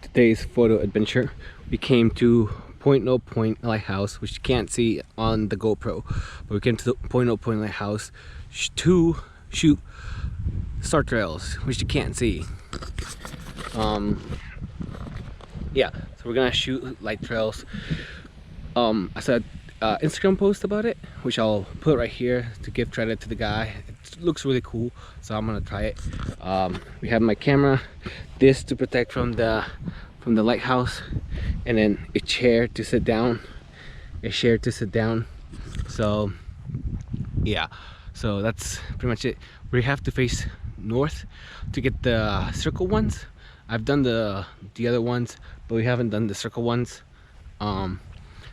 today's photo adventure. We came to Point No Point Lighthouse, which you can't see on the GoPro, but we came to the Point No Point Lighthouse to shoot star trails, which you can't see. Yeah, so we're gonna shoot light trails. I saw an Instagram post about it, which I'll put right here to give credit to the guy. It looks really cool, so I'm gonna try it. We have my camera, this to protect from the lighthouse, and then a chair to sit down, So yeah, so that's pretty much it. We have to face north to get the circle ones. I've done the other ones, but we haven't done the circle ones.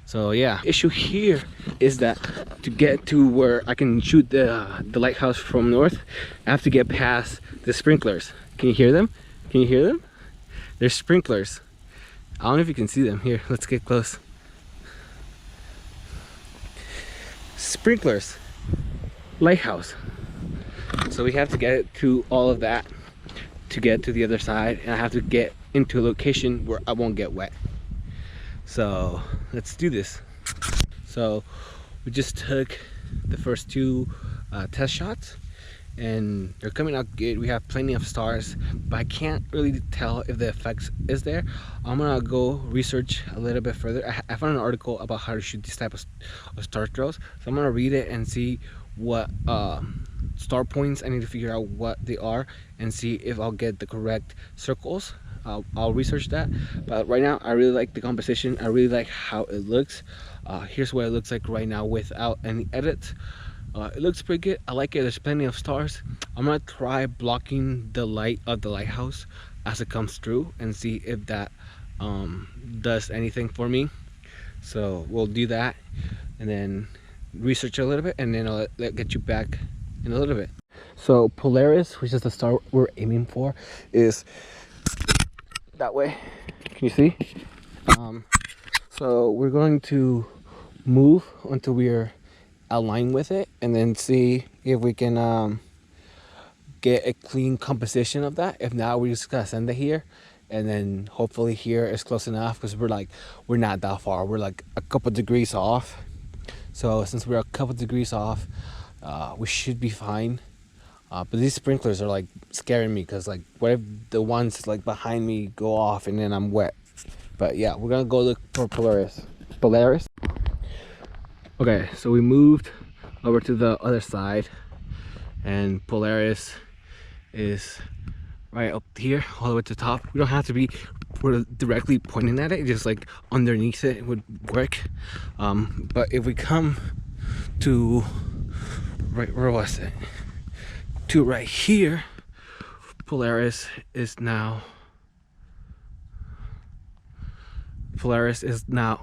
So yeah, issue here is that to get to where I can shoot the lighthouse from north, I have to get past the sprinklers. Can you hear them? Can you hear them? There's sprinklers. I don't know if you can see them. Here, let's get close. Sprinklers. Lighthouse. So we have to get to all of that to get to the other side, and I have to get into a location where I won't get wet. So let's do this. So we just took the first two test shots, and they're coming out good. We have plenty of stars, but I can't really tell if the effects is there. I'm gonna go research a little bit further. I found an article about how to shoot this type of star trails, so I'm gonna read it and see what star points I need to figure out what they are, and see if I'll get the correct circles. I'll research that, but right now I really like the composition. I really like how it looks. Here's what it looks like right now without any edits. It looks pretty good. I like it. There's plenty of stars. I'm gonna try blocking the light of the lighthouse as it comes through and see if that does anything for me. So we'll do that and then research a little bit, and then I'll get you back in a little bit. So Polaris, which is the star we're aiming for, is that way. Can you see? So we're going to move until we're aligned with it, and then see if we can get a clean composition of that. If not, we're just gonna send it here, and then hopefully here is close enough, because we're not that far. We're like a couple degrees off. So since we're a couple degrees off, we should be fine. But these sprinklers are like scaring me, because like what if the ones like behind me go off and then I'm wet? But yeah, we're gonna go look for Polaris. Okay, so we moved over to the other side, and Polaris is right up here all the way to the top. We don't have to be directly pointing at it, just like underneath it would work. But if we come to right, where was it? To right here, Polaris is now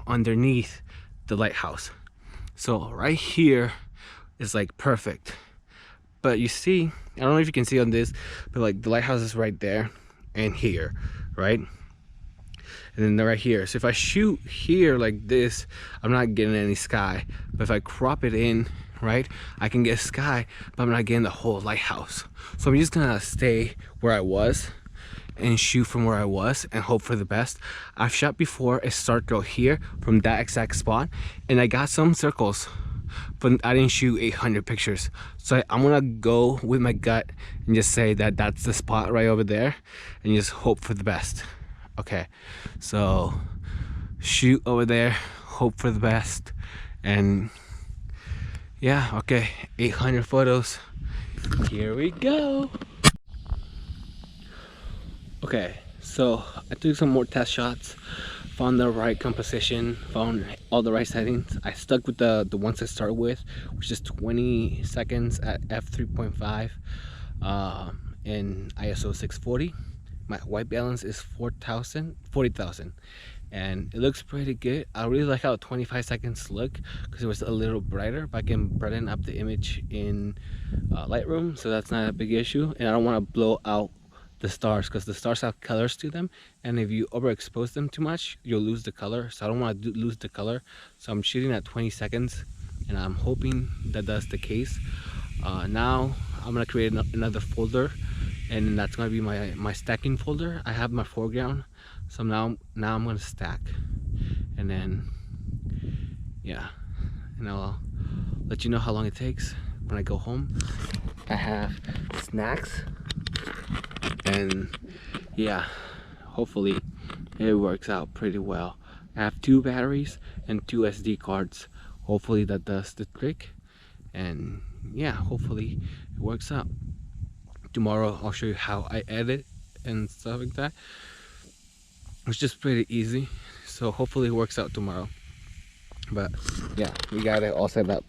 underneath the lighthouse. So right here is like perfect. But you see, I don't know if you can see on this, but like the lighthouse is right there and here, right? And then they're right here. So if I shoot here like this, I'm not getting any sky. But if I crop it in, right, I can get sky, but I'm not getting the whole lighthouse. So I'm just gonna stay where I was and shoot from where I was and hope for the best. I've shot before a star trail here from that exact spot, and I got some circles, but I didn't shoot 800 pictures. So I'm gonna go with my gut and just say that that's the spot right over there, and just hope for the best. Okay, so shoot over there, hope for the best, and yeah, okay, 800 photos. Here we go. Okay, so I took some more test shots, found the right composition, found all the right settings. I stuck with the ones I started with, which is 20 seconds at f3.5 in ISO 640. My white balance is 40,000, and it looks pretty good. I really like how 25 seconds look, because it was a little brighter, but I can brighten up the image in Lightroom, so that's not a big issue. And I don't want to blow out the stars, because the stars have colors to them, and if you overexpose them too much, you'll lose the color. So I don't want to lose the color, so I'm shooting at 20 seconds, and I'm hoping that that's the case. Now I'm gonna create another folder and that's gonna be my stacking folder. I have my foreground, so now I'm gonna stack, and then yeah, and I'll let you know how long it takes when I go home. I have snacks, and yeah, hopefully it works out pretty well. I have 2 batteries and 2 SD cards. Hopefully that does the trick, and yeah, hopefully it works out. Tomorrow I'll show you how I edit and stuff like that. It's just pretty easy, so hopefully it works out tomorrow. But yeah, we got it all set up.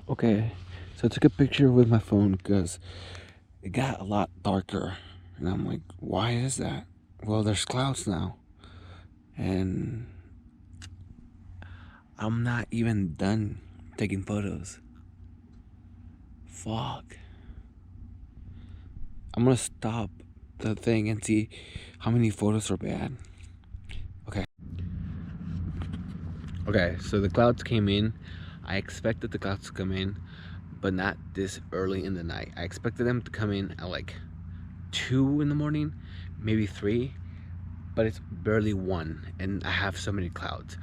Okay, so I took a picture with my phone because it got a lot darker, and I'm like, why is that? Well, there's clouds now, and I'm not even done taking photos. Fuck. I'm gonna stop the thing and see how many photos are bad. Okay, so the clouds came in. I expected the clouds to come in, but not this early in the night. I expected them to come in at like 2 in the morning, maybe 3, but it's barely 1, and I have so many clouds.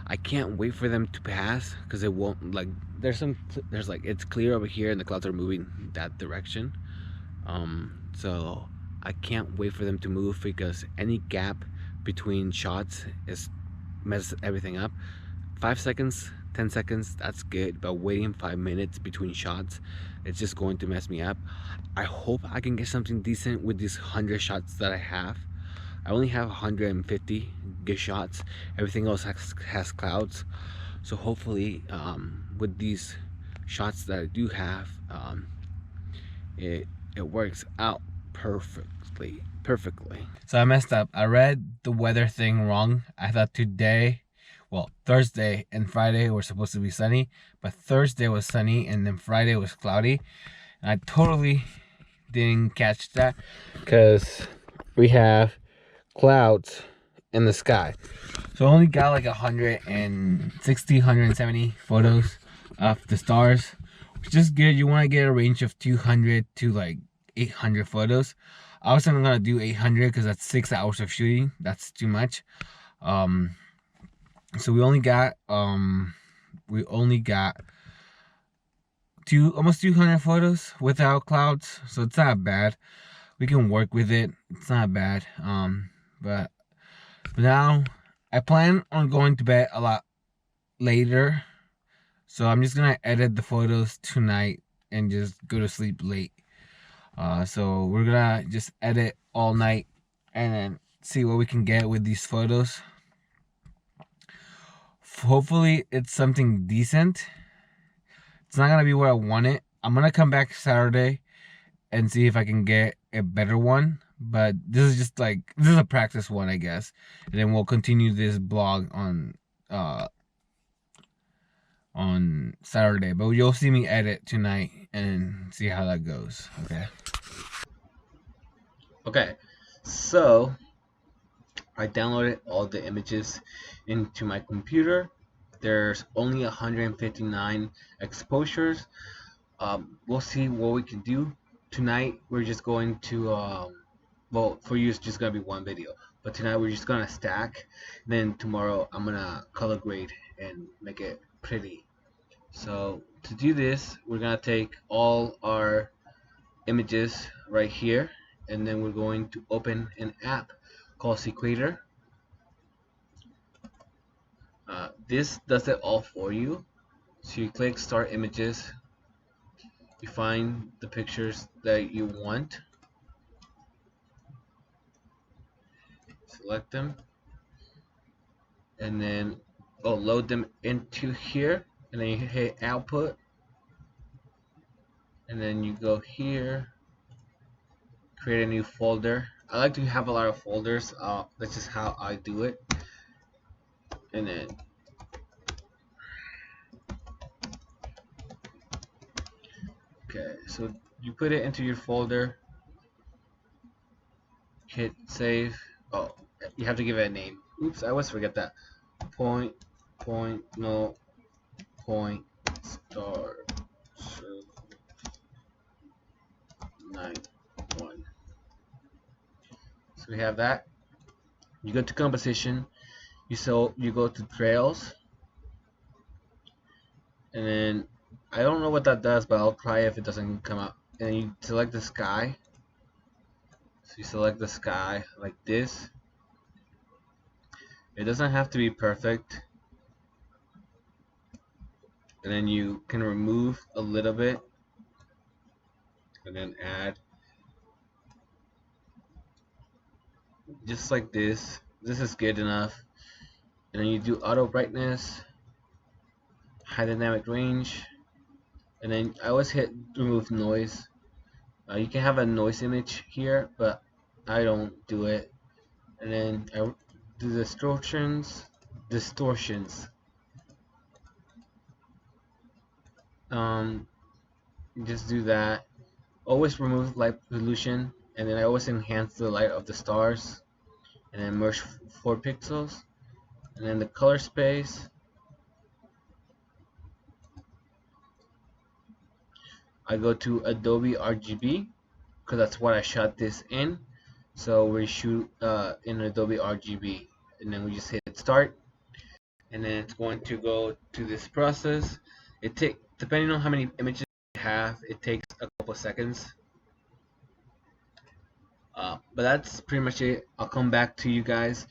I can't wait for them to pass because it won't, like, there's like, it's clear over here and the clouds are moving that direction. So I can't wait for them to move because any gap between shots is messes everything up. 5 seconds, 10 seconds, that's good, but waiting 5 minutes between shots, it's just going to mess me up. I hope I can get something decent with these 100 shots that I have. I only have 150 good shots. Everything else has clouds. So hopefully with these shots that I do have, it works out perfectly. So I messed up. I read the weather thing wrong. I thought today, well, Thursday and Friday were supposed to be sunny, but Thursday was sunny and then Friday was cloudy. And I totally didn't catch that because we have clouds in the sky. So I only got like 160, 170 photos of the stars, which is good. You want to get a range of 200 to like 800 photos. I was only gonna do 800 because that's 6 hours of shooting. That's too much. So we only got almost 200 photos without clouds, so it's not bad. We can work with it. It's not bad. But now I plan on going to bed a lot later, so I'm just gonna edit the photos tonight and just go to sleep late. So we're gonna just edit all night and then see what we can get with these photos. Hopefully it's something decent. It's not gonna be what I want it. I'm gonna come back Saturday and see if I can get a better one. But this is just like, this is a practice one, I guess. And then we'll continue this blog on Saturday. But you'll see me edit tonight and see how that goes. Okay, so I downloaded all the images into my computer. There's only 159 exposures. We'll see what we can do. Tonight we're just going to well, for you it's just gonna be one video, but tonight we're just gonna stack. Then tomorrow I'm gonna color grade and make it pretty. So to do this, we're gonna take all our images right here, and then we're going to open an app called Sequator. This does it all for you. So you click start images, you find the pictures that you want, select them, and then load them into here, and then you hit output, and then you go here, create a new folder. I like to have a lot of folders. That's just how I do it. And then okay, so you put it into your folder, hit save. Oh, you have to give it a name. Oops, I always forget that. Point star 9 1. So we have that. You go to composition, you go to trails, and then I don't know what that does, but I'll try if it doesn't come out. And you select the sky. So you select the sky like this. It doesn't have to be perfect. And then you can remove a little bit and then add just like this. This is good enough. And then you do auto brightness, high dynamic range, and then I always hit remove noise. You can have a noise image here, but I don't do it. And then I do distortions. Just do that. Always remove light pollution, and then I always enhance the light of the stars, and then merge 4 pixels, and then the color space. I go to Adobe RGB because that's what I shot this in. So we shoot in Adobe RGB, and then we just hit start, and then it's going to go to this process. Depending on how many images you have, it takes a couple seconds. But that's pretty much it. I'll come back to you guys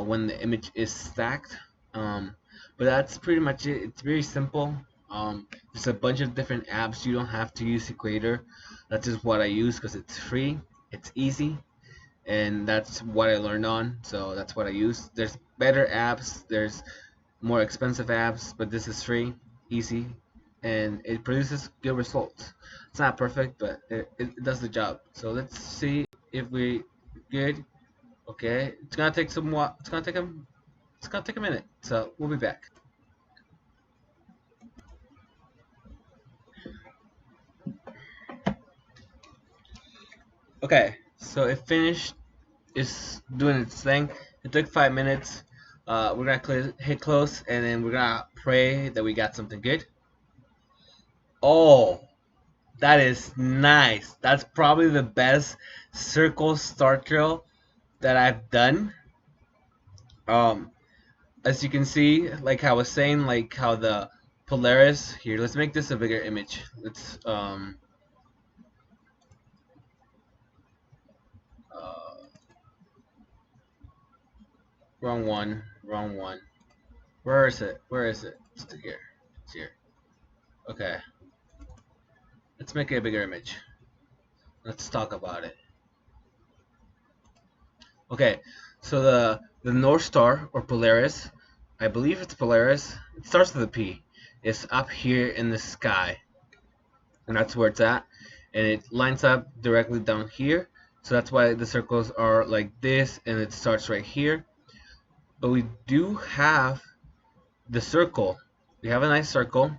when the image is stacked. But that's pretty much it. It's very simple. There's a bunch of different apps. You don't have to use Equator. That's just what I use because it's free, it's easy, and that's what I learned on. So that's what I use. There's better apps, there's more expensive apps, but this is free, easy, and it produces good results. It's not perfect, but it does the job. So let's see if we good. Okay, it's gonna take some what? It's gonna take a minute. So we'll be back. Okay, so it finished. It's doing its thing. It took 5 minutes. We're gonna hit close, and then we're gonna pray that we got something good. Oh, that is nice. That's probably the best circle star trail that I've done. Um, as you can see, like I was saying, like how the Polaris here. Let's make this a bigger image. Let's uh, wrong one, wrong one. Where is it? Where is it? It's here. It's here. Okay. Let's make it a bigger image. Let's talk about it. Okay, so the North Star or Polaris, I believe it's Polaris. It starts with a P. It's up here in the sky, and that's where it's at. And it lines up directly down here. So that's why the circles are like this, and it starts right here. But we do have the circle. We have a nice circle.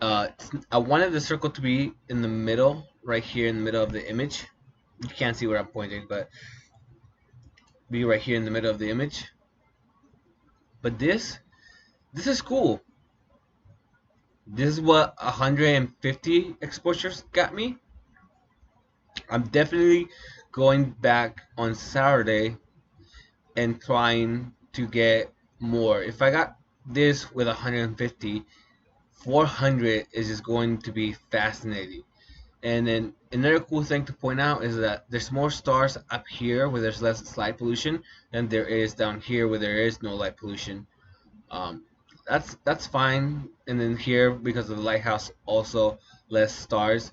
I wanted the circle to be in the middle, right here in the middle of the image. You can't see where I'm pointing, but be right here in the middle of the image. But this is cool. This is what 150 exposures got me. I'm definitely going back on Saturday and trying to get more. If I got this with 150, 400 is just going to be fascinating. And then another cool thing to point out is that there's more stars up here where there's less light pollution than there is down here where there is no light pollution. That's fine. And then here, because of the lighthouse, also less stars.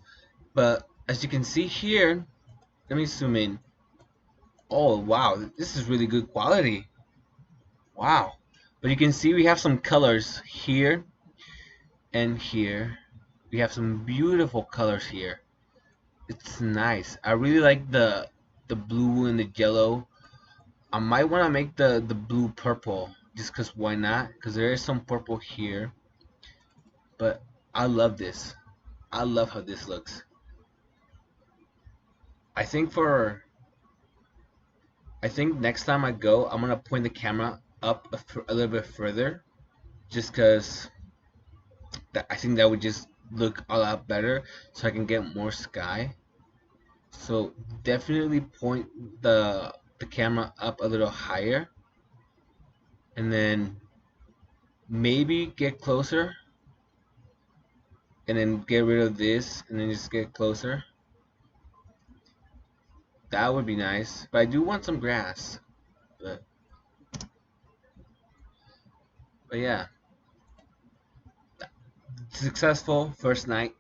But as you can see here, let me zoom in. Oh wow, this is really good quality. Wow. But you can see we have some colors here and here. We have some beautiful colors here. It's nice. I really like the blue and the yellow. I might want to make the blue purple just because why not? Because there is some purple here. But I love this. I love how this looks. I think next time I go, I'm gonna point the camera up a little bit further, just because I think that would just look a lot better, so I can get more sky. So definitely point the camera up a little higher, and then maybe get closer, and then get rid of this, and then just get closer. That would be nice. But I do want some grass. But, but yeah, successful first night.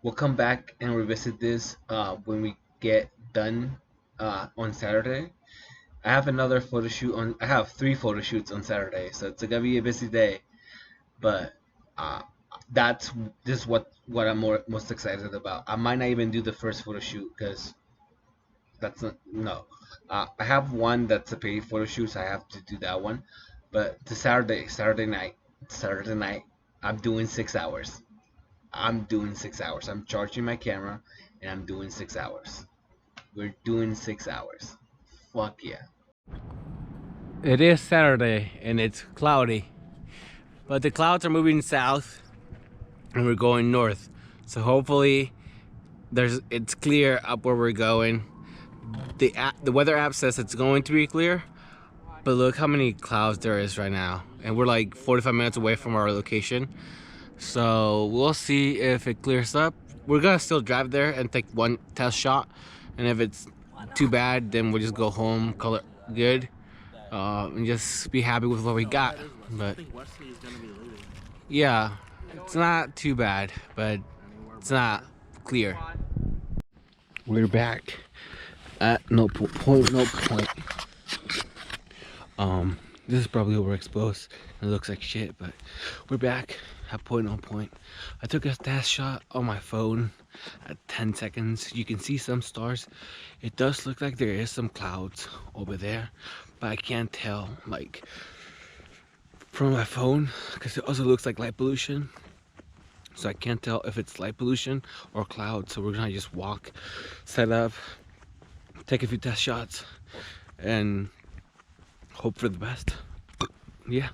We'll come back and revisit this when we get done on Saturday. I have another photo shoot on. I have 3 photo shoots on Saturday, so it's gonna be a busy day. But uh, that's this is what I'm most excited about. I might not even do the first photo shoot because that's not no. I have one that's a paid photo shoot, so I have to do that one. But the Saturday night, I'm doing 6 hours. I'm doing 6 hours. I'm charging my camera, and I'm doing 6 hours. We're doing 6 hours. Fuck yeah. It is Saturday and it's cloudy, but the clouds are moving south and we're going north. So hopefully it's clear up where we're going. The weather app says it's going to be clear, but look how many clouds there is right now, and we're like 45 minutes away from our location. So we'll see if it clears up. We're gonna still drive there and take one test shot, and if it's too bad, then we'll just go home, call it good, and just be happy with what we got. But yeah, it's not too bad, but it's not clear. We're back at no point. This is probably overexposed and it looks like shit, but we're back at no point. I took a test shot on my phone at 10 seconds. You can see some stars. It does look like there is some clouds over there, but I can't tell like from my phone because it also looks like light pollution. So I can't tell if it's light pollution or clouds. So we're gonna just walk, set up, take a few test shots, and hope for the best. Yeah.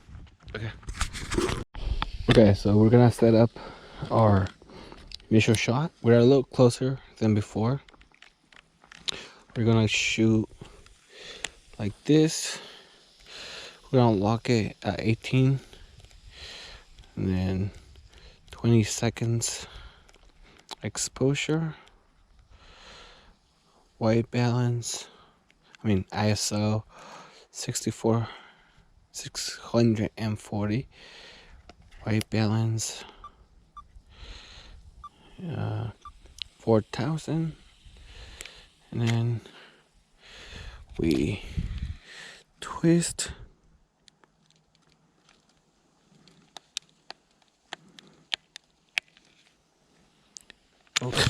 Okay. Okay, so we're gonna set up our initial shot. We're a little closer than before. We're gonna shoot like this. We're gonna lock it at 18, and then 20 seconds exposure, white balance. ISO 640, white balance 4000, and then we twist. Okay.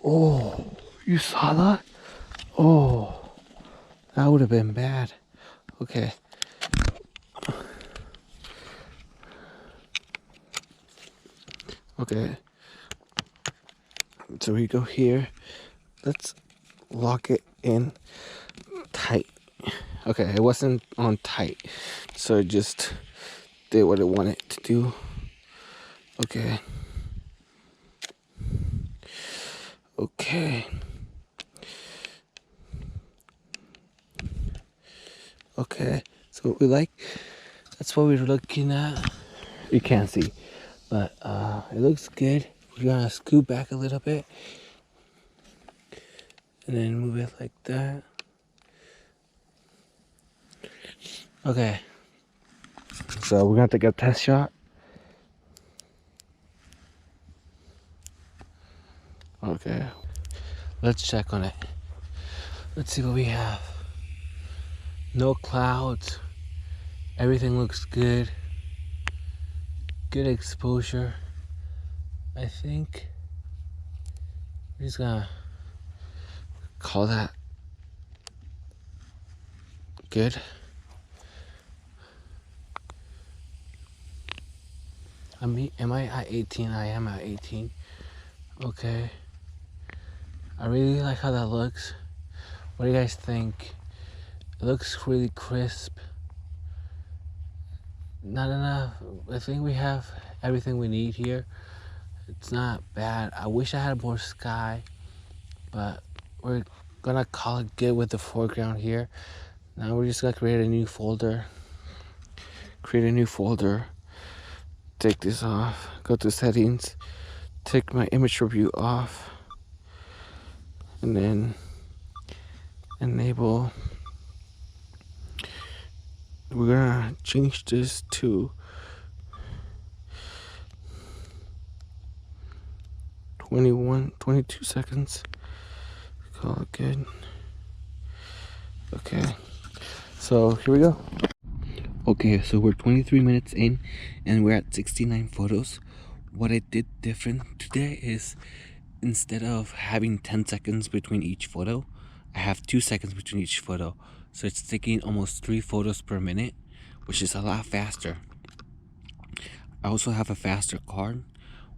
Oh, you saw that? Oh, that would have been bad. Okay. Okay. So we go here. Let's lock it in tight. Okay, it wasn't on tight, so it just did what it wanted to do. Okay. Okay. Okay, so what we like, that's what we're looking at. You can't see, but it looks good. We're gonna scoot back a little bit and then move it like that. Okay, so we're gonna take a test shot. Okay, let's check on it. Let's see what we have. No clouds. Everything looks good. Good exposure. I think we're just gonna call that good. Am I at 18? I am at 18. Okay. I really like how that looks. What do you guys think? It looks really crisp. Not enough. I think we have everything we need here. It's not bad. I wish I had more sky, but we're gonna call it good with the foreground here. Now we're just gonna create a new folder. Take this off. Go to settings. Take my image review off. And then enable. We're gonna change this to 22 seconds. Call it good. Okay, so here we go. Okay, so we're 23 minutes in and we're at 69 photos. What I did different today is instead of having 10 seconds between each photo, I have 2 seconds between each photo. So it's taking almost 3 photos per minute, which is a lot faster. I also have a faster card,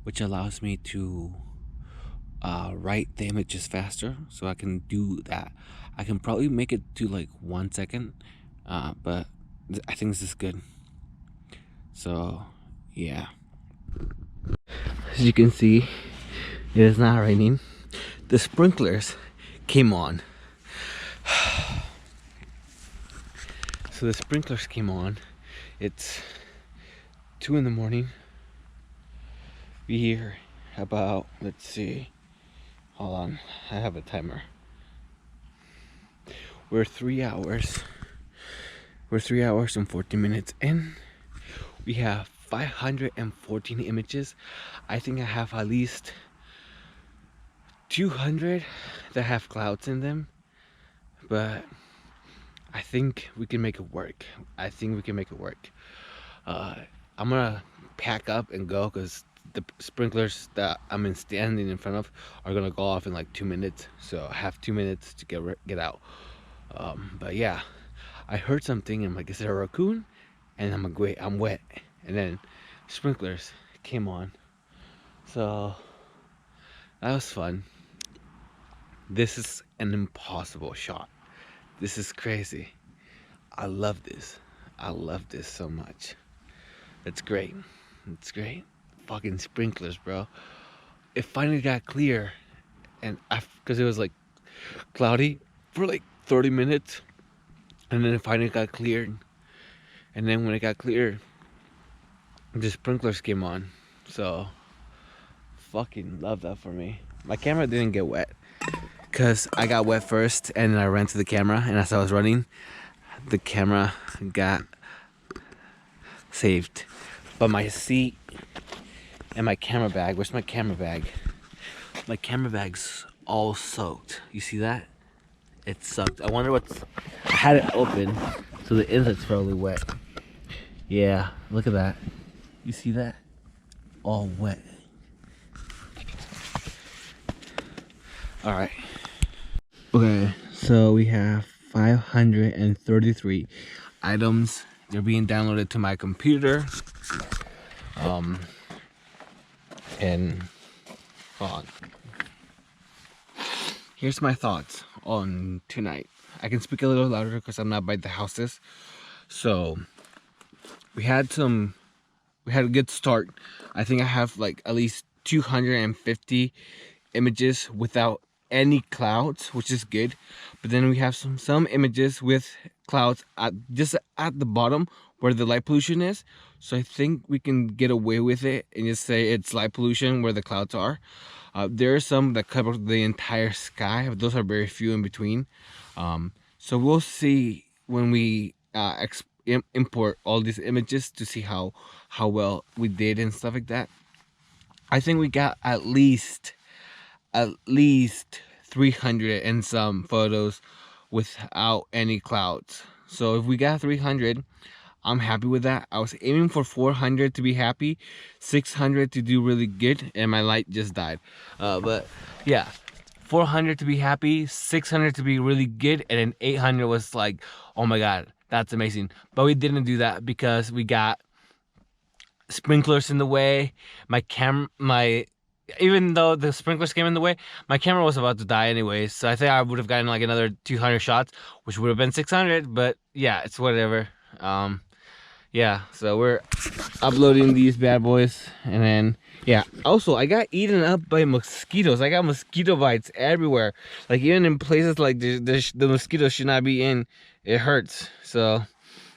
which allows me to write the images faster, so I can do that. I can probably make it to like 1 second, but I think this is good. So yeah, as you can see, it is not raining. The sprinklers came on. So the sprinklers came on. It's 2 in the morning. We're about, let's see, hold on, I have a timer. We're 3 hours and 14 minutes in. We have 514 images. I think I have at least 200 that have clouds in them, but I think we can make it work. I'm gonna pack up and go because the sprinklers that I'm standing in front of are gonna go off in like 2 minutes, so I have 2 minutes to get out. But yeah, I heard something and I'm like, is it a raccoon? And I'm like, wait, I'm wet. And then sprinklers came on, so that was fun. This is an impossible shot. This is crazy. I love this so much. It's great. Fucking sprinklers, bro. It finally got clear, and because it was like cloudy for like 30 minutes, and then it finally got cleared. And then when it got clear, the sprinklers came on. So fucking love that for me. My camera didn't get wet because I got wet first, and then I ran to the camera, and as I was running, the camera got saved. But my seat and my camera bag, where's my camera bag? My camera bag's all soaked. You see that? It's soaked. I wonder I had it open, so the inlet's probably wet. Yeah, look at that. You see that? All wet. Alright. Okay, so we have 533 items. They're being downloaded to my computer. And hold on. Here's my thoughts on tonight. I can speak a little louder because I'm not by the houses. So we had a good start. I think I have like at least 250 images without any clouds, which is good. But then we have some images with clouds just at the bottom where the light pollution is. So I think we can get away with it and just say it's light pollution where the clouds are. There are some that cover the entire sky, but those are very few in between. So we'll see when we import all these images to see how well we did and stuff like that. I think we got at least 300 and some photos without any clouds. So if we got 300, I'm happy with that. I was aiming for 400 to be happy, 600 to do really good, and my light just died. But yeah, 400 to be happy, 600 to be really good, and then 800 was like, oh my god, that's amazing. But we didn't do that because we got sprinklers in the way. Even though the sprinklers came in the way, my camera was about to die anyways. So I think I would have gotten like another 200 shots, which would have been 600. But yeah, it's whatever. yeah, so we're uploading these bad boys, and then yeah. Also, I got eaten up by mosquitoes. I got mosquito bites everywhere. Like even in places like the mosquitoes should not be in. It hurts. So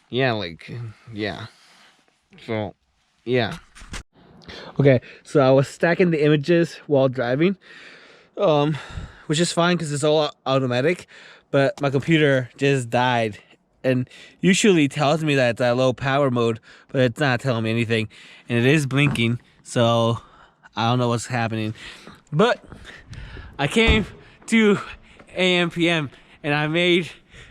yeah, like yeah. So yeah. Okay, so I was stacking the images while driving, which is fine because it's all automatic. But my computer just died, and usually tells me that it's at low power mode, but it's not telling me anything, and it is blinking. So I don't know what's happening. But I came to AMPM, and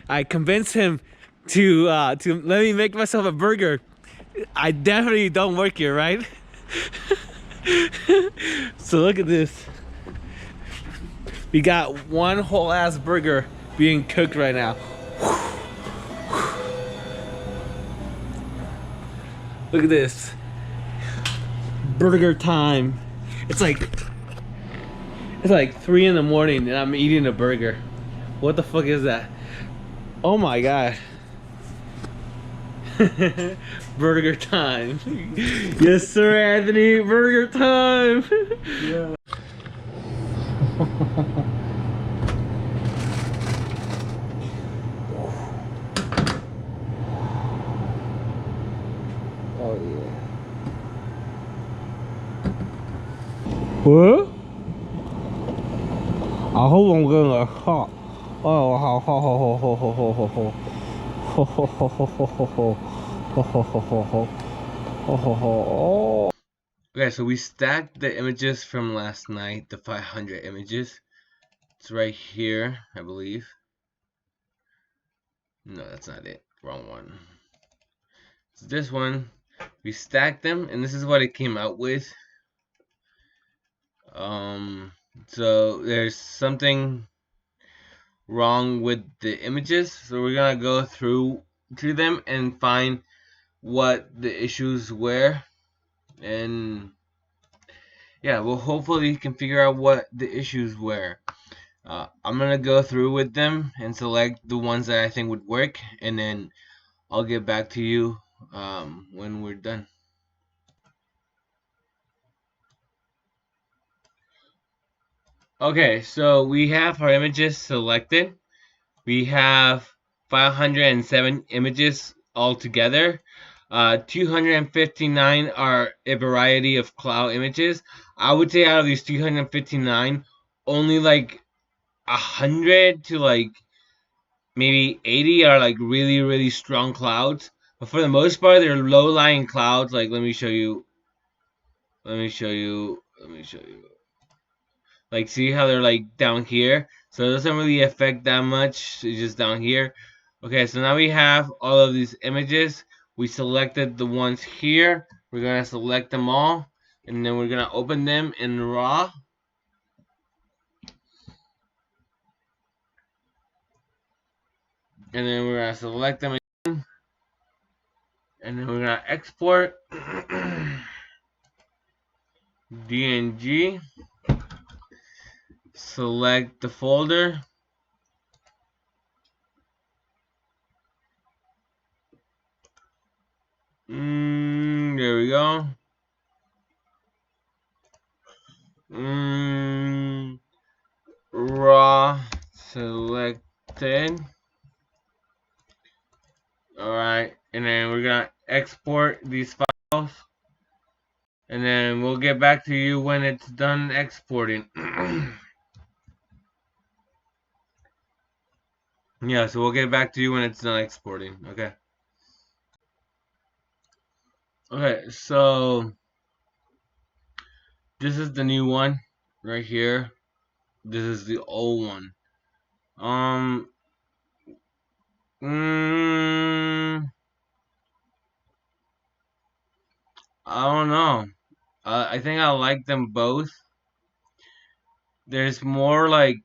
I convinced him to let me make myself a burger. I definitely don't work here, right? So look at this. We got one whole ass burger being cooked right now. Look at this. Burger time. It's like 3 in the morning and I'm eating a burger. What the fuck is that? Oh my god. Burger time. Yes sir, Anthony. Burger time. Yeah. Oh yeah. What? I hope I'm gonna hot. Oh, ho ho ho ho ho ho ho ho ho ho ho ho ho ho ho ho ho ho. Okay, so we stacked the images from last night, the 500 images. It's right here, I believe. No, that's not it. Wrong one. It's this one. We stacked them, and this is what it came out with. So there's something wrong with the images, so we're gonna go through to them and find what the issues were, and yeah, well, hopefully you can figure out what the issues were. I'm gonna go through with them and select the ones that I think would work, and then I'll get back to you when we're done. Okay, so we have our images selected. We have 507 images altogether. 259 are a variety of cloud images. I would say out of these 259, only like 100 to like maybe 80 are like really strong clouds. But for the most part, they're low-lying clouds. Like let me show you. Let me show you. Let me show you. Like see how they're like down here? So it doesn't really affect that much. It's just down here. Okay, so now we have all of these images. We selected the ones here. We're gonna select them all, and then we're gonna open them in RAW. And then we're gonna select them again, and then we're gonna export DNG. Select the folder. There we go. Raw selected. Alright, and then we're gonna export these files, and then we'll get back to you when it's done exporting. Yeah, so we'll get back to you when it's done exporting. Okay. Okay, so this is the new one right here. This is the old one. I don't know. I think I like them both. There's more like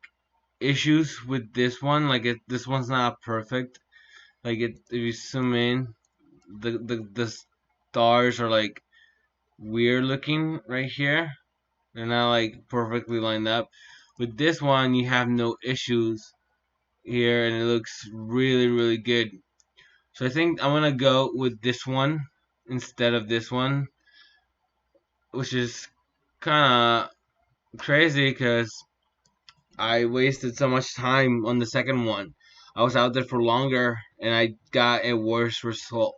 issues with this one. Like this one's not perfect. Like if you zoom in, the stars are like weird looking right here. They're not like perfectly lined up. With this one, you have no issues here, and it looks really good. So I think I'm gonna go with this one instead of this one, which is kind of crazy because I wasted so much time on the second one. I was out there for longer and I got a worse result.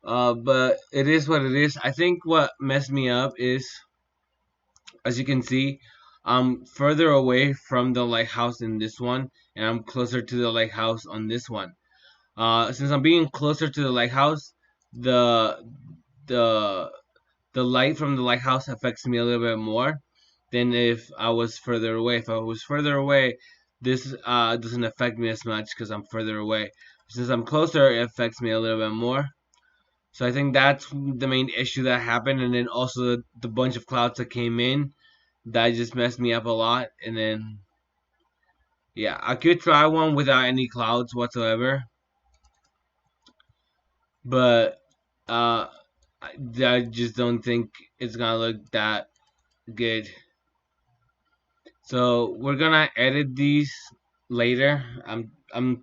But it is what it is. I think what messed me up is, as you can see, I'm further away from the lighthouse in this one, and I'm closer to the lighthouse on this one. Since I'm being closer to the lighthouse, the the the light from the lighthouse affects me a little bit more than if I was further away. If I was further away, this doesn't affect me as much because I'm further away. Since I'm closer, it affects me a little bit more. So I think that's the main issue that happened, and then also the bunch of clouds that came in that just messed me up a lot. And then yeah, I could try one without any clouds whatsoever, but uh, I just don't think it's gonna look that good. So we're gonna edit these later. I'm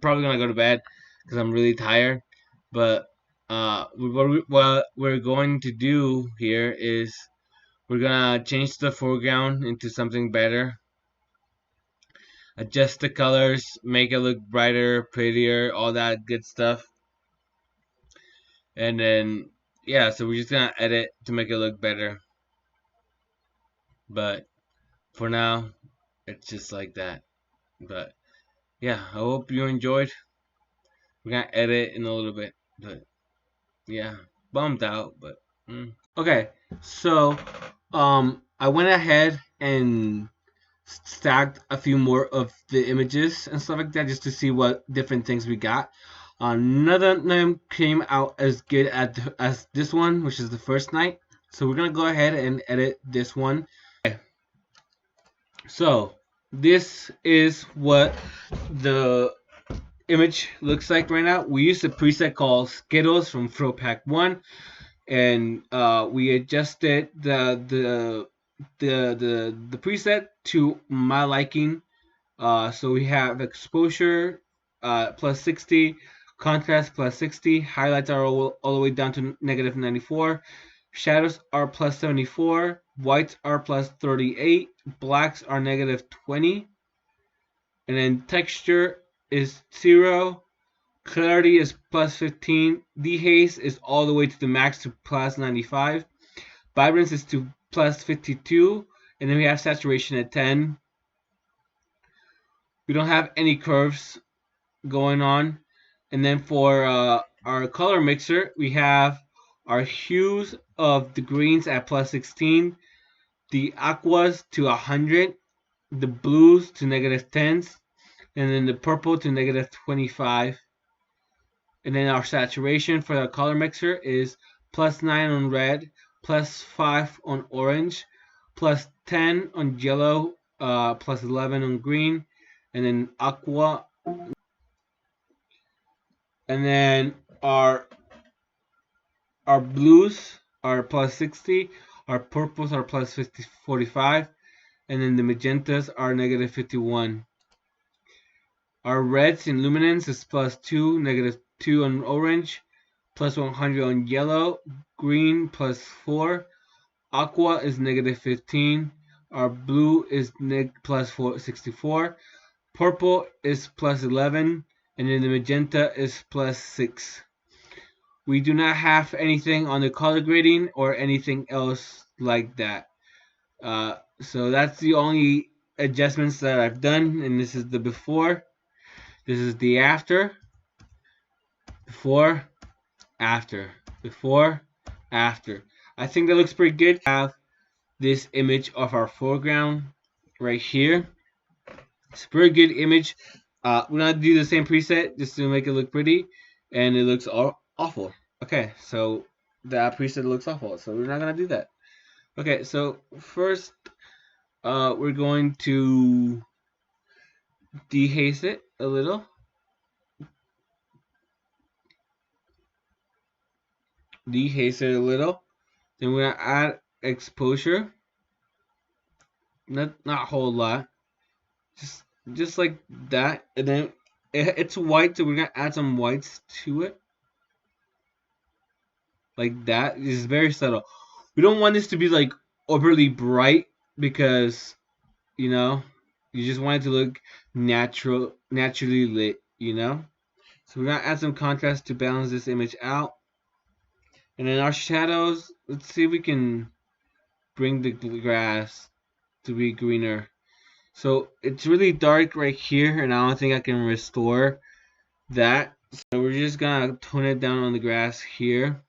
probably gonna go to bed because I'm really tired. But what we're going to do here is we're gonna change the foreground into something better. Adjust the colors, make it look brighter, prettier, all that good stuff. And then yeah, so we're just gonna edit to make it look better. But for now, it's just like that. But yeah, I hope you enjoyed. We're gonna edit in a little bit, but yeah, bummed out. But okay, so I went ahead and stacked a few more of the images and stuff like that just to see what different things we got. None of them came out as good as this one, which is the first night. So we're gonna go ahead and edit this one. Okay. So this is what the image looks like right now. We used a preset called Skittles from Throwpack 1, and we adjusted the preset to my liking. So we have exposure plus 60, contrast plus 60, highlights are all the way down to negative 94, shadows are plus 74, whites are plus 38, blacks are negative 20, and then texture is 0, clarity is plus 15, dehaze is all the way to the max to plus 95, vibrance is to plus 52, and then we have saturation at 10. We don't have any curves going on. And then for our color mixer, we have our hues of the greens at plus 16, the aquas to 100, the blues to negative 10s, and then the purple to negative 25. And then our saturation for the color mixer is plus 9 on red, plus 5 on orange, plus 10 on yellow, plus 11 on green, and then aqua. And then our blues are plus 60, our purples are plus 50, 45, and then the magentas are negative 51. Our reds in luminance is plus 2, negative 2 on orange, plus 100 on yellow, green plus 4, aqua is negative 15, our blue is plus 64, purple is plus 11, and then the magenta is plus 6. We do not have anything on the color grading or anything else like that. So that's the only adjustments that I've done, and this is the before. This is the after. Before, after. Before, after. I think that looks pretty good. Have this image of our foreground right here. It's a pretty good image. We're gonna do the same preset just to make it look pretty, and it looks awful. Okay, so that preset looks awful, so we're not gonna do that. Okay, so first, we're going to dehaze it a little. Dehaze it a little. Then we're gonna add exposure. Not a whole lot. Just like that, and then it's white, so we're gonna add some whites to it. like that. It's very subtle. We don't want this to be like overly bright because you know you just want it to look naturally lit. So we're gonna add some contrast to balance this image out. And then our shadows, let's see if we can bring the grass to be greener. So it's really dark right here, and I don't think I can restore that. So we're just gonna tone it down on the grass here.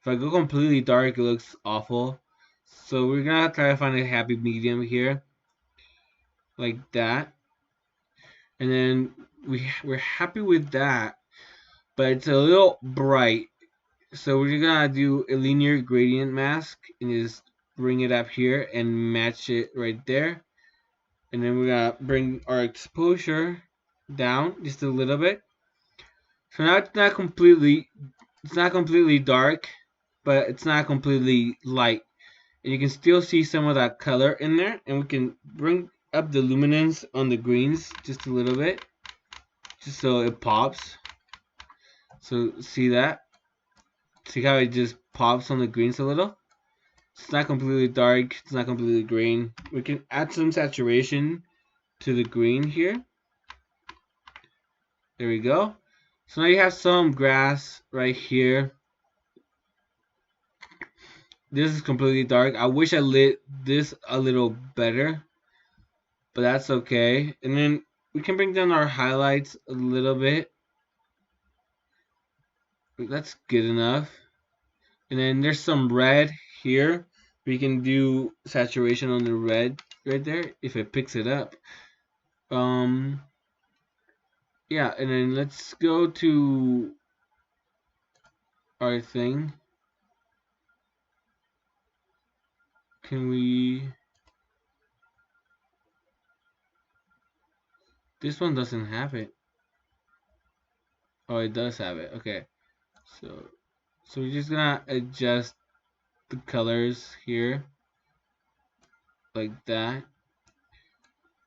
If I go completely dark, it looks awful. So we're gonna try to find a happy medium here, like that. And then we're happy with that, but it's a little bright. So we're gonna do a linear gradient mask and just bring it up here and match it right there. And then we're gonna bring our exposure down just a little bit. So now it's not completely dark, but it's not completely light. And you can still see some of that color in there, and we can bring up the luminance on the greens just a little bit, just so it pops. So see that? See how it just pops on the greens a little? It's not completely dark, it's not completely green. We can add some saturation to the green here. There we go. So now you have some grass right here. This is completely dark. I wish I lit this a little better, but that's okay. And then we can bring down our highlights a little bit. That's good enough. And then there's some red here. We can do saturation on the red right there if it picks it up. Yeah, and then let's go to our thing. Can we... This one doesn't have it. Oh, it does have it. Okay. So we're just gonna adjust the colors here. Like that.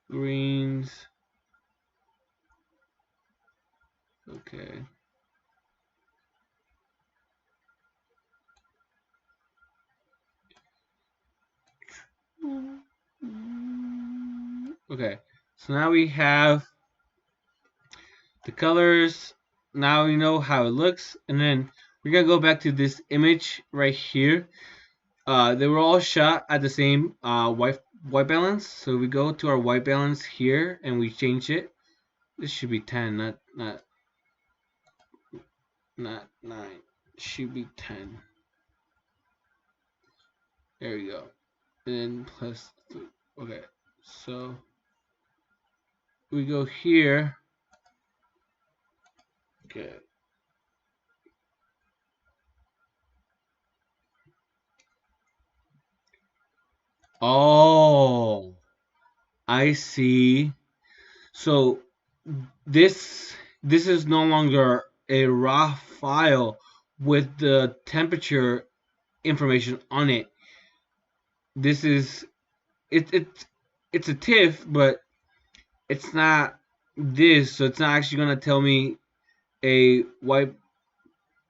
Greens. Okay. Okay. So now we have the colors. Now we know how it looks. And then we're gonna go back to this image right here. They were all shot at the same white balance. So we go to our white balance here and we change it. This should be 10, not 9. It should be 10. There we go. And then plus 3. Okay. So we go here. Okay. Oh, I see. So this is no longer a raw file with the temperature information on it. This is it's a TIFF, but it's not this, so it's not actually gonna tell me a white.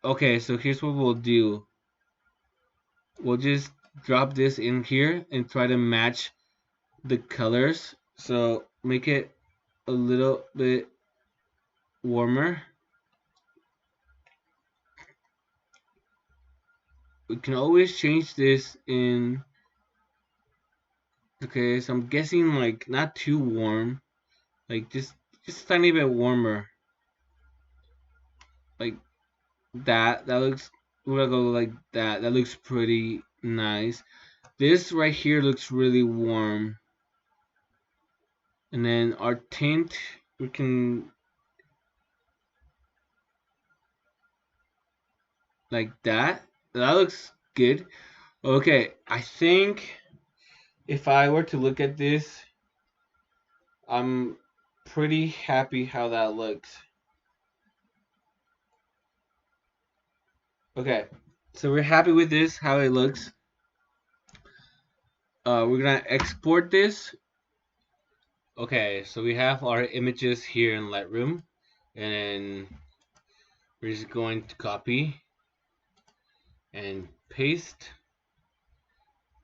Okay, so here's what we'll do. We'll just drop this in here and try to match the colors. So make it a little bit warmer. We can always change this in. Okay, so I'm guessing like not too warm, like just a tiny bit warmer, like that. That looks. We're gonna go like that. That looks pretty nice. This right here looks really warm. And then our tint, we can like that. That looks good. Okay, I think if I were to look at this, I'm pretty happy how that looks. Okay, so we're happy with this, how it looks. We're gonna export this. Okay, so we have our images here in Lightroom, and then We're just going to copy and paste.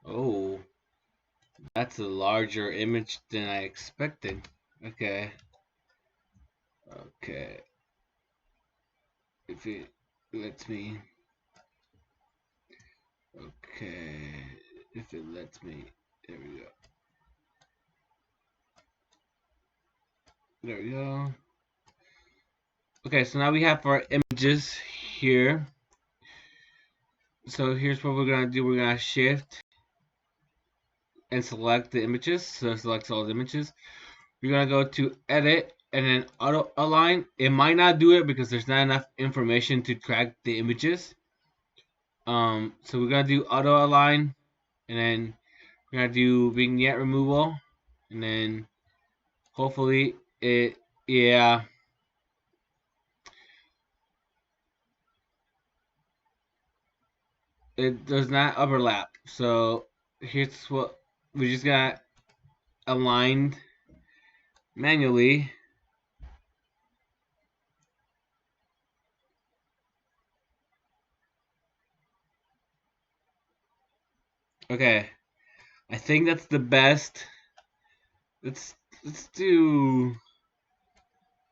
Oh, that's a larger image than I expected. Okay. Okay. If it lets me. Okay. If it lets me. There we go. There we go. Okay, so now we have our images here. So here's what we're gonna do. We're gonna shift and select the images. So select all the images. We're gonna go to edit and then auto align. It might not do it because there's not enough information to track the images. So we're gonna do auto align, and then we're gonna do vignette removal, and then hopefully it, yeah, it does not overlap. So here's what we just got aligned manually. Okay, I think that's the best. Let's do.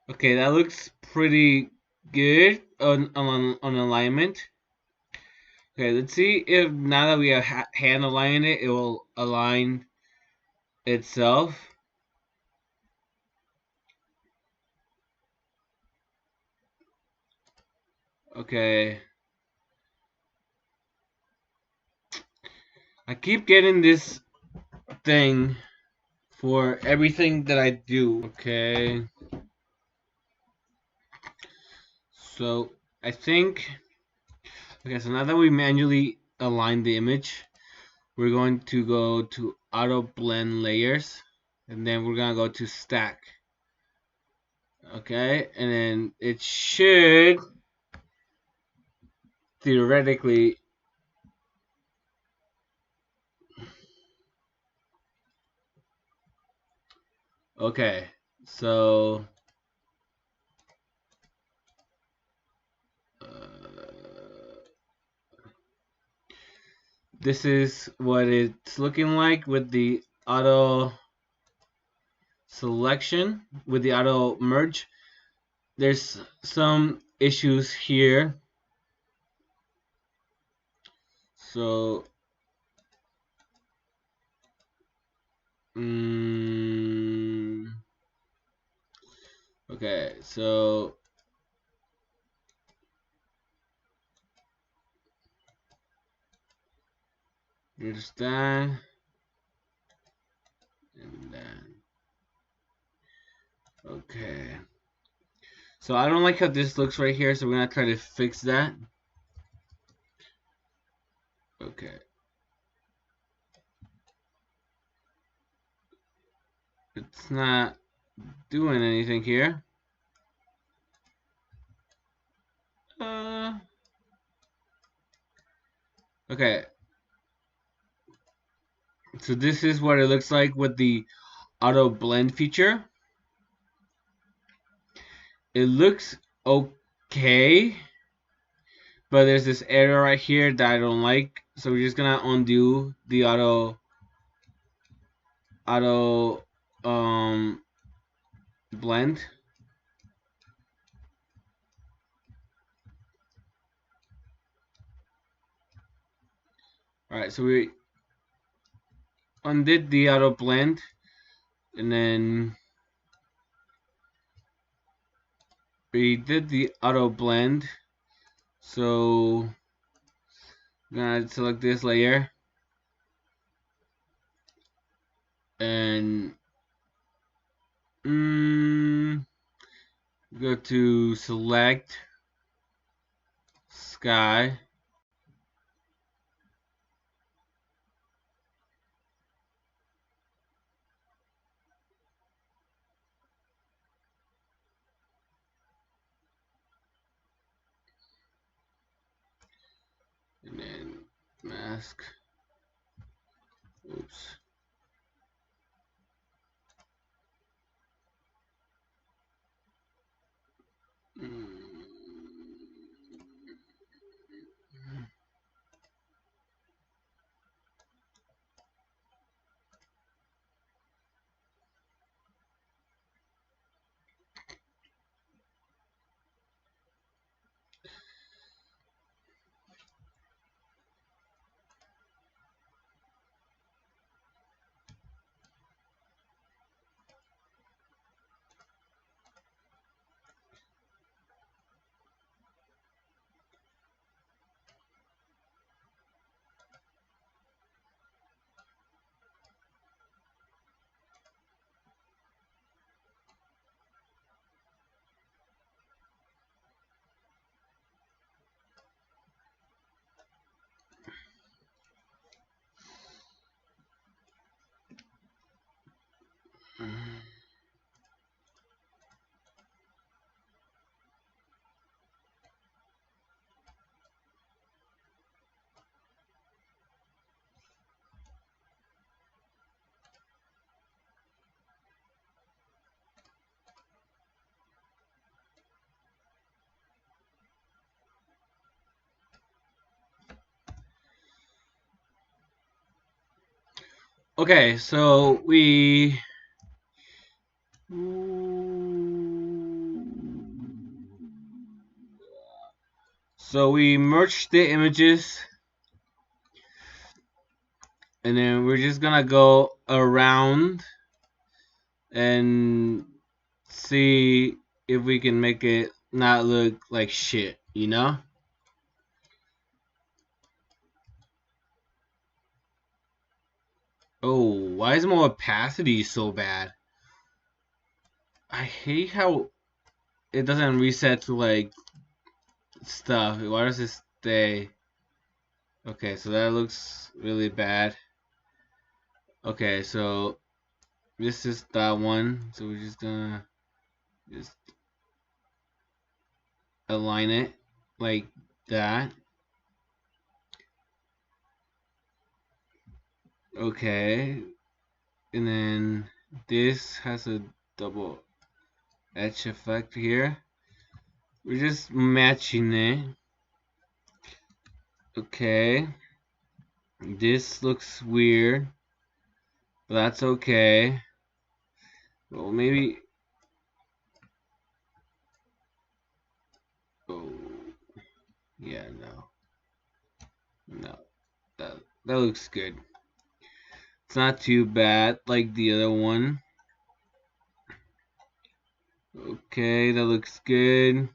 Okay, that looks pretty good on alignment. Okay, let's see if now that we have hand aligned it, it will align itself. Okay. I keep getting this thing for everything that I do. Okay. So I think. Okay, so now that we manually align the image, we're going to go to auto blend layers, and then we're gonna go to stack. Okay, and then it should theoretically. Okay, so this is what it's looking like with the auto selection, with the auto merge. There's some issues here. So, okay, so here's that, and then, okay. So I don't like how this looks right here, so we're gonna try to fix that. Okay. It's not doing anything here. Okay. So this is what it looks like with the auto blend feature. It looks okay, but there's this error right here that I don't like. So we're just gonna undo the auto blend. Alright, so we undid the auto blend, and then we did the auto blend. So I'm gonna select this layer and go to select sky. And then mask. Oops. Okay, so we merged the images, and then we're just gonna go around and see if we can make it not look like shit, you know? Oh, why is my opacity so bad? I hate how it doesn't reset to like stuff. Why does it stay? Okay, so that looks really bad. Okay, so this is that one. So we're just gonna just align it like that. Okay, and then this has a double edge effect here. We're just matching it. Okay, this looks weird, but that's okay. Well, maybe. Oh, yeah, no, that looks good. It's not too bad like the other one. Okay, that looks good.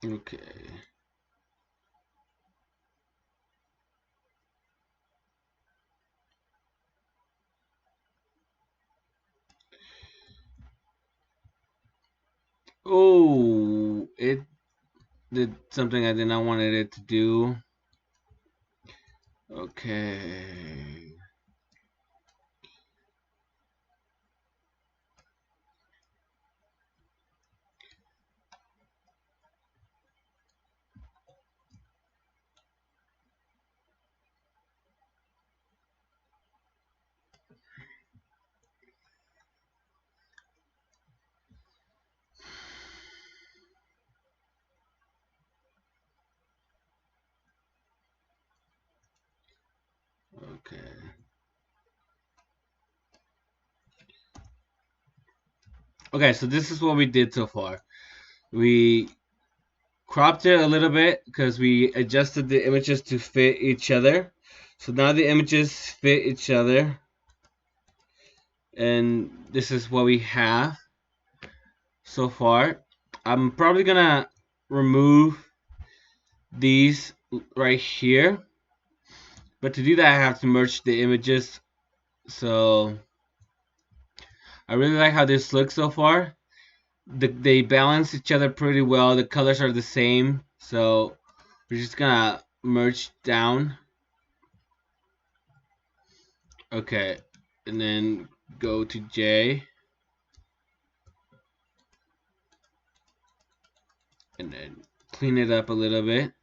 Okay. Oh, it did something I did not want it to do. Okay. Okay. Okay, so this is what we did so far. We cropped it a little bit because we adjusted the images to fit each other. So now the images fit each other. And this is what we have so far. I'm probably gonna remove these right here. But to do that, I have to merge the images. So I really like how this looks so far. They balance each other pretty well. The colors are the same. So we're just gonna merge down. Okay. And then go to J. And then clean it up a little bit.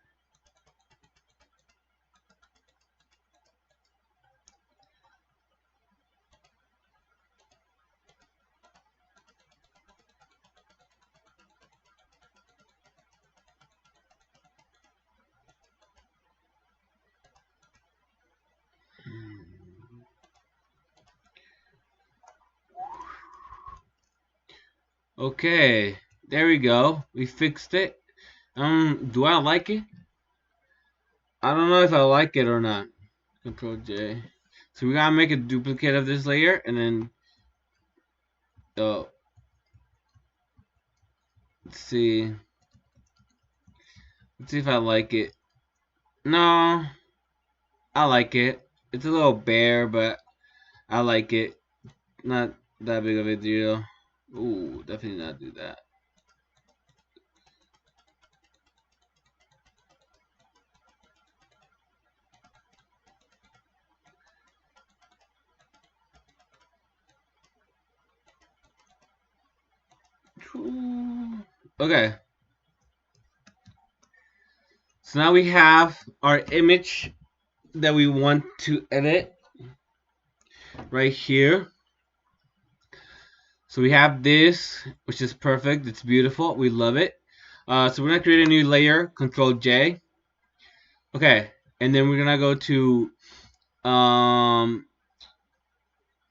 Okay, there we go. We fixed it. Do I like it? I don't know if I like it or not. Control J. So we gotta make a duplicate of this layer, and then let's see. Let's see if I like it. No, I like it. It's a little bare, but I like it. Not that big of a deal. Ooh, definitely not do that. Okay. So now we have our image that we want to edit right here. So we have this, which is perfect. It's beautiful. We love it. So we're gonna create a new layer. Control J. Okay, and then we're gonna go to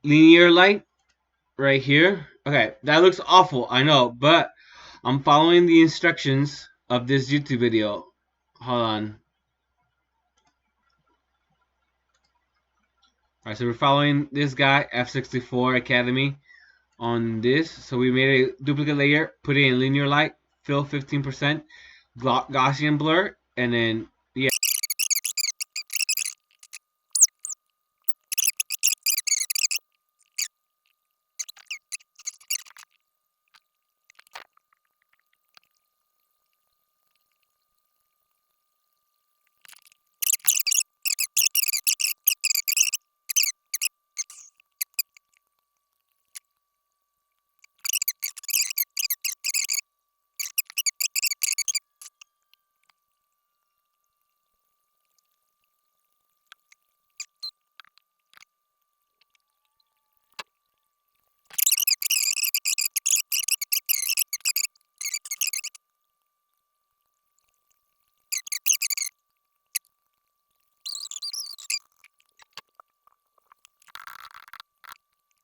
linear light right here. Okay, that looks awful, I know, but I'm following the instructions of this YouTube video. Hold on. Alright, so we're following this guy, F64 Academy, on this. So we made a duplicate layer, put it in linear light, fill 15%, Gaussian blur, and then, yeah.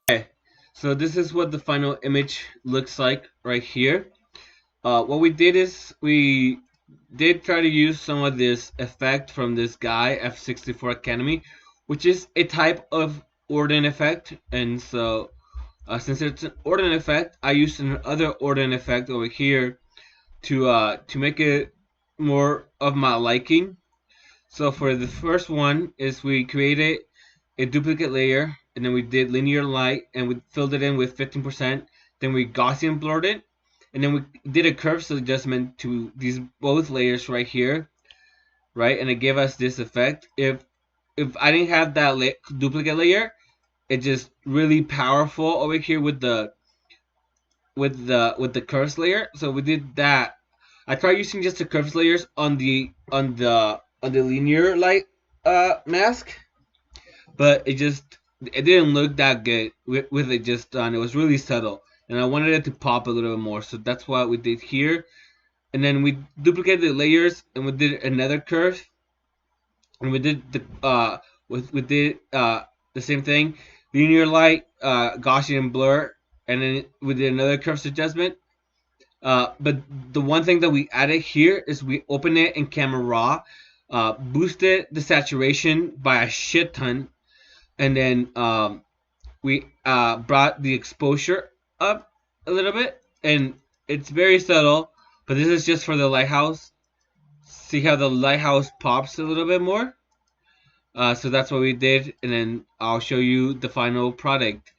Okay, so this is what the final image looks like right here. What we did is we did try to use some of this effect from this guy, F64 Academy, which is a type of Ordin effect. And so, since it's an Ordin effect, I used another Ordin effect over here to make it more of my liking. So for the first one is we created a duplicate layer, and then we did linear light, and we filled it in with 15%. Then we Gaussian blurred it, and then we did a curve adjustment to these both layers right here, right? And it gave us this effect. If I didn't have that duplicate layer, it's just really powerful over here with the curves layer. So we did that. I tried using just the curves layers on the linear light mask, but it didn't look that good with it just done. It was really subtle, and I wanted it to pop a little bit more, so that's what we did here. And then we duplicated the layers, and we did another curve, and we did the same thing, linear light, Gaussian blur, and then we did another curves adjustment. But the one thing that we added here is we opened it in Camera Raw, boosted the saturation by a shit ton, and then we brought the exposure up a little bit, and it's very subtle, but this is just for the lighthouse. See how the lighthouse pops a little bit more? So that's what we did, and then I'll show you the final product.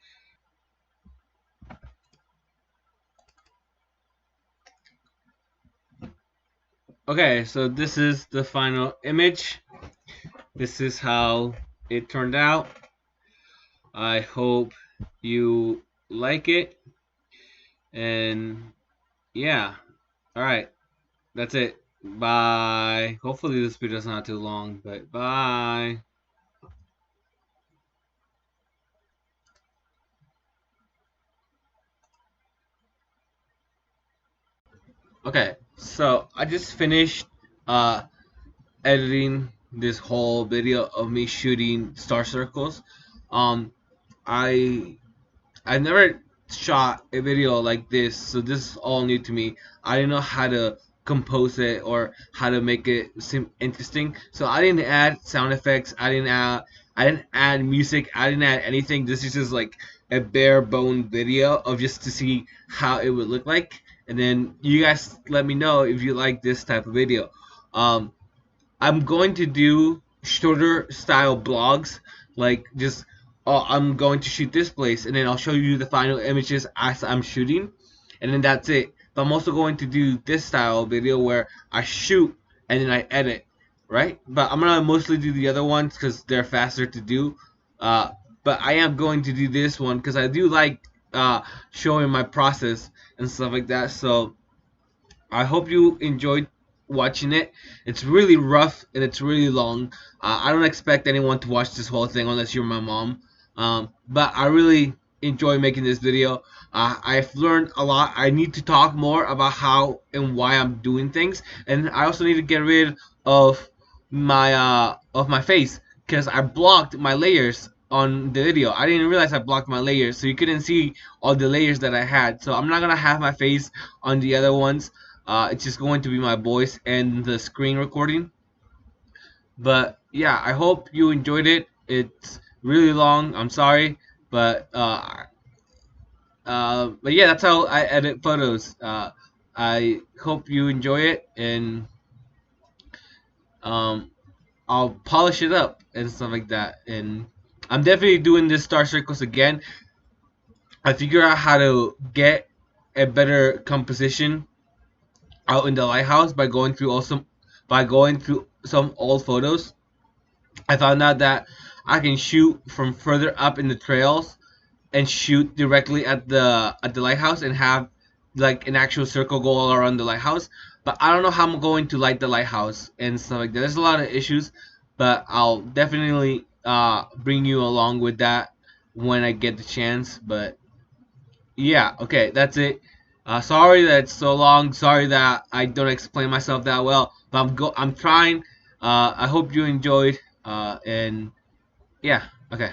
Okay, so this is the final image. This is how it turned out. I hope you like it. And yeah, alright, that's it. Bye. Hopefully this video is not too long, but bye. Okay, so I just finished editing this whole video of me shooting star circles. I've never shot a video like this, so this is all new to me. I didn't know how to compose it or how to make it seem interesting, so I didn't add sound effects. I didn't add music. I didn't add anything. This is just like a bare bone video of just to see how it would look like, and then you guys let me know if you like this type of video. I'm going to do shorter style blogs, like just, oh, I'm going to shoot this place, and then I'll show you the final images as I'm shooting, and then that's it. But I'm also going to do this style video where I shoot and then I edit, right? But I'm gonna mostly do the other ones because they're faster to do. But I am going to do this one because I do like showing my process and stuff like that. So I hope you enjoyed watching it. It's really rough and it's really long. I don't expect anyone to watch this whole thing unless you're my mom. But I really enjoy making this video. I've learned a lot. I need to talk more about how and why I'm doing things, and I also need to get rid of my face, because I blocked my layers on the video. I didn't realize I blocked my layers, so you couldn't see all the layers that I had. So I'm not gonna have my face on the other ones. It's just going to be my voice and the screen recording. But yeah, I hope you enjoyed it. It's really long. I'm sorry, but yeah, that's how I edit photos. I hope you enjoy it, and um, I'll polish it up and stuff like that. And I'm definitely doing this star circles again. I figure out how to get a better composition out in the lighthouse by going through some old photos. I found out that I can shoot from further up in the trails and shoot directly at the lighthouse and have like an actual circle go all around the lighthouse. But I don't know how I'm going to light the lighthouse and stuff like that. There's a lot of issues, but I'll definitely bring you along with that when I get the chance. But yeah, okay, that's it. Sorry that it's so long. Sorry that I don't explain myself that well, but I'm trying. I hope you enjoyed. And yeah, okay.